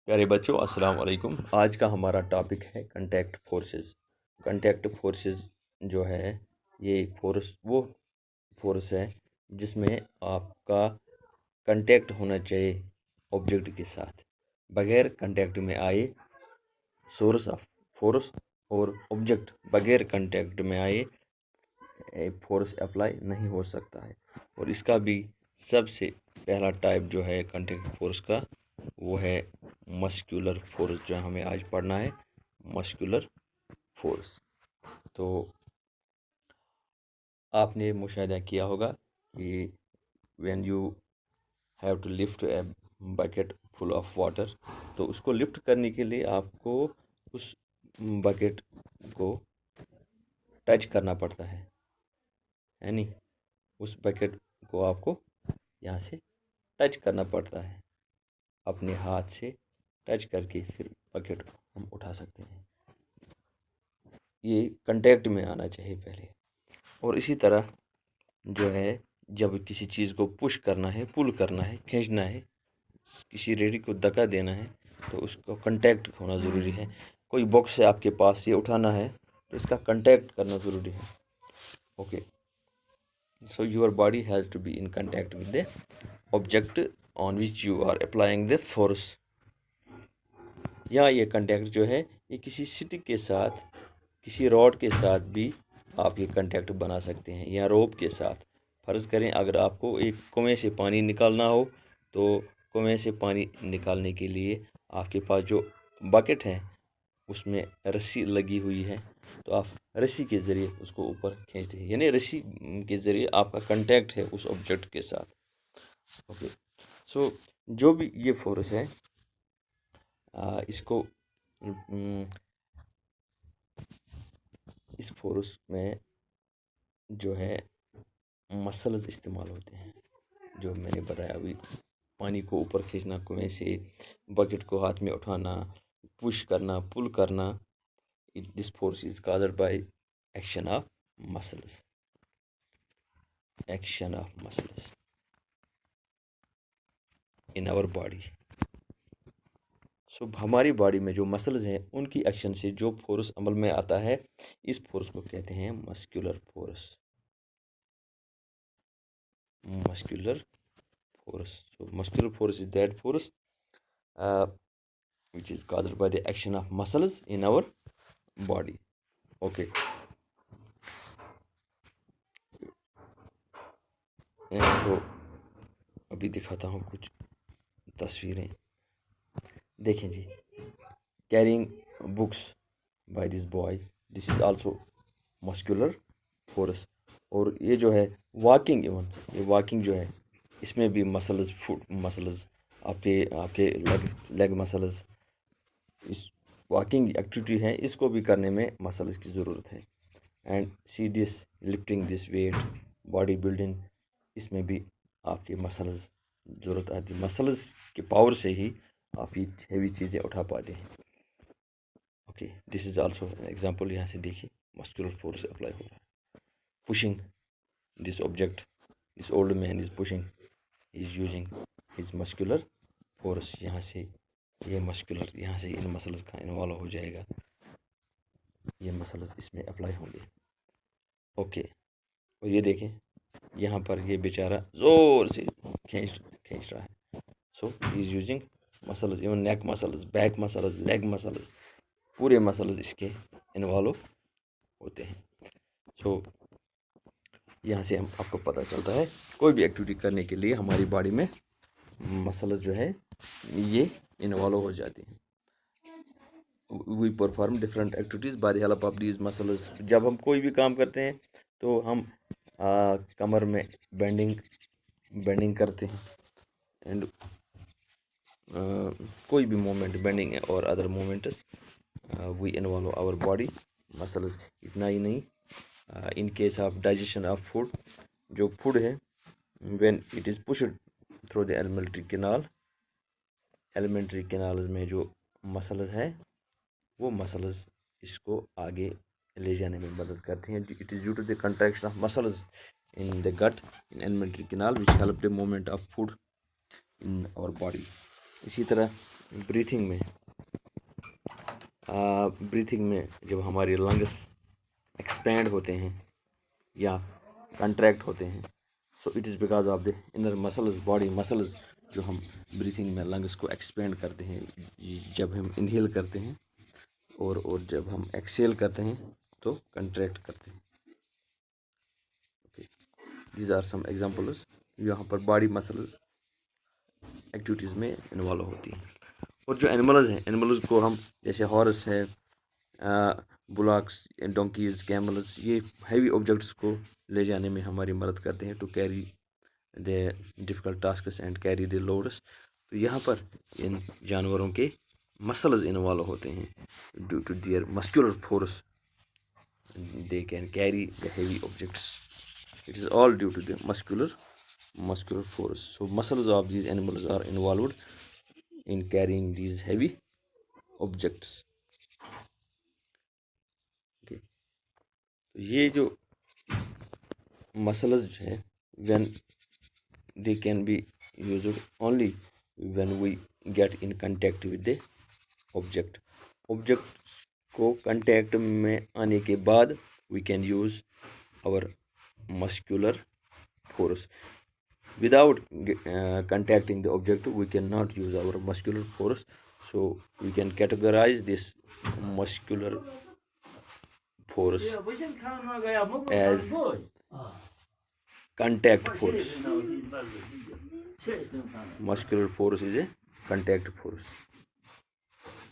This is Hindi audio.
प्यारे बच्चों, अस्सलाम वालेकुम। आज का हमारा टॉपिक है कंटैक्ट फोर्सेस। कंटैक्ट फोर्सेस जो है, ये फोर्स है जिसमें आपका कंटैक्ट होना चाहिए ऑब्जेक्ट के साथ। बगैर कंटैक्ट में आए सोर्स ऑफ फोर्स और ऑब्जेक्ट बगैर कंटैक्ट में आए फोर्स अप्लाई नहीं हो सकता है। और इसका भी सबसे पहला टाइप जो है कंटैक्ट फोर्स का, वो है मस्कुलर फोर्स, जो हमें आज पढ़ना है, मस्कुलर फोर्स। तो आपने मुशाहिदा किया होगा कि when you have to lift a bucket full of water, तो उसको लिफ्ट करने के लिए आपको उस बकेट को टच करना पड़ता है नहीं? उस बकेट को आपको यहाँ से टच करना पड़ता है, अपने हाथ से टच करके फिर बकेट को हम उठा सकते हैं। ये कांटेक्ट में आना चाहिए पहले। और इसी तरह जो है, जब किसी चीज़ को पुश करना है, पुल करना है, खींचना है, किसी रेडी को धक्का देना है, तो उसको कांटेक्ट होना ज़रूरी है। कोई बॉक्स है आपके पास, ये उठाना है, तो इसका कांटेक्ट करना ज़रूरी है। Okay, so your body has to be in contact with the object on which you are applying the force। या ये कांटेक्ट जो है, ये किसी स्टिक के साथ, किसी रॉड के साथ भी आप ये कांटेक्ट बना सकते हैं, या रोप के साथ। फ़र्ज़ करें अगर आपको एक कुएं से पानी निकालना हो, तो कुएं से पानी निकालने के लिए आपके पास जो बकेट है उसमें रस्सी लगी हुई है, तो आप रस्सी के ज़रिए उसको ऊपर खींचते हैं, यानी रस्सी के ज़रिए आपका कांटेक्ट है उस ऑब्जेक्ट के साथ। ओके, सो जो भी ये फोर्स है, इसको इस फोर्स में जो है मसल्स इस्तेमाल होते हैं, जो मैंने बताया अभी। पानी को ऊपर खींचना कुएं से, बकेट को हाथ में उठाना, पुश करना, पुल करना, this force is caused by action of muscles, action of muscles in our body. So हमारी बॉडी में जो मसल्स हैं, उनकी एक्शन से जो फोर्स अमल में आता है, इस फोर्स को कहते हैं muscular force. Muscular force. So muscular force is that force which is caused by the action of muscles in our body. Okay. तो अभी दिखाता हूँ कुछ तस्वीरें। देखें जी, carrying books by this boy, this is also muscular force. और ये जो है वॉकिंग, इवन ये वॉकिंग जो है, इसमें भी मसल्स, फुट मसल्स, आपके आपके लेग मसल्स, इस वॉकिंग एक्टिविटी है, इसको भी करने में मसल्स की ज़रूरत है। And see this lifting this weight, body building, इसमें भी आपके मसल्स ज़रूरत आती है। मसल्स के पावर से ही आप ये हेवी चीज़ें उठा पाते हैं। Okay, this is also example. यहाँ से देखिए मस्कुलर फोर्स अप्लाई हो रहा है। Pushing this object, this old man is pushing, is using his muscular force. यहाँ से ये मस्कुलर, यहाँ से इन मसल्स का इन्वॉल्व हो जाएगा, ये मसल्स इसमें अप्लाई होंगे। ओके, और ये देखें यहाँ पर ये बेचारा ज़ोर से खींच रहा है। So he is using muscles, even neck muscles, back muscles, leg muscles, पूरे मसल्स इसके इन्वॉल्व होते हैं। सो यहाँ से हम आपको पता चलता है, कोई भी एक्टिविटी करने के लिए हमारी बॉडी में मसल्स जो है ये इन्वॉल्व हो जाती हैं। We perform different activities by the help of these muscles. जब हम कोई भी काम करते हैं तो हम कमर में बेंडिंग करते हैं, एंड कोई भी मूवमेंट, बेंडिंग है और other movements, we involve our body muscles. इतना ही नहीं, in case of digestion of food, जो फूड है, when it is pushed through the alimentary canals में जो मसल्स है, वो मसल्स इसको आगे ले जाने में मदद करती हैं। It is due to the contraction of muscles in the gut, in alimentary canal, which help the movement of food in our body. इसी तरह ब्रीथिंग में जब हमारे लंग्स एक्सपेंड होते हैं या कंट्रैक्ट होते हैं, so it is because of the inner muscles, body muscles, जो हम ब्रीथिंग में लंग्स को एक्सपेंड करते हैं जब हम इनहेल करते हैं, और जब हम एक्सहेल करते हैं तो कंट्रैक्ट करते हैं। Okay, these are some examples. यहाँ पर बॉडी मसल्स एक्टिविटीज़ में इन्वॉल्व होती हैं। और जो एनिमल्स हैं, एनिमल्स को हम जैसे हॉर्स है, बुलॉक्स, डोंकीज, कैमल्स, ये हैवी ऑब्जेक्ट्स को ले जाने में हमारी मदद करते हैं, to carry the difficult tasks and carry the loads. तो यहाँ पर इन जानवरों के मसल्स इन्वॉल्व होते हैं। Due to their muscular force they can carry the heavy objects. It is all due to the muscular force. So muscles of these animals are involved in carrying these heavy objects. Okay, तो ये जो muscles है, when they can be used only when we get in contact with the object. Objects को contact में आने के बाद we can use our muscular force. Without contacting the object, we cannot use our muscular force. So we can categorize this muscular force as contact force. Muscular force is a contact force.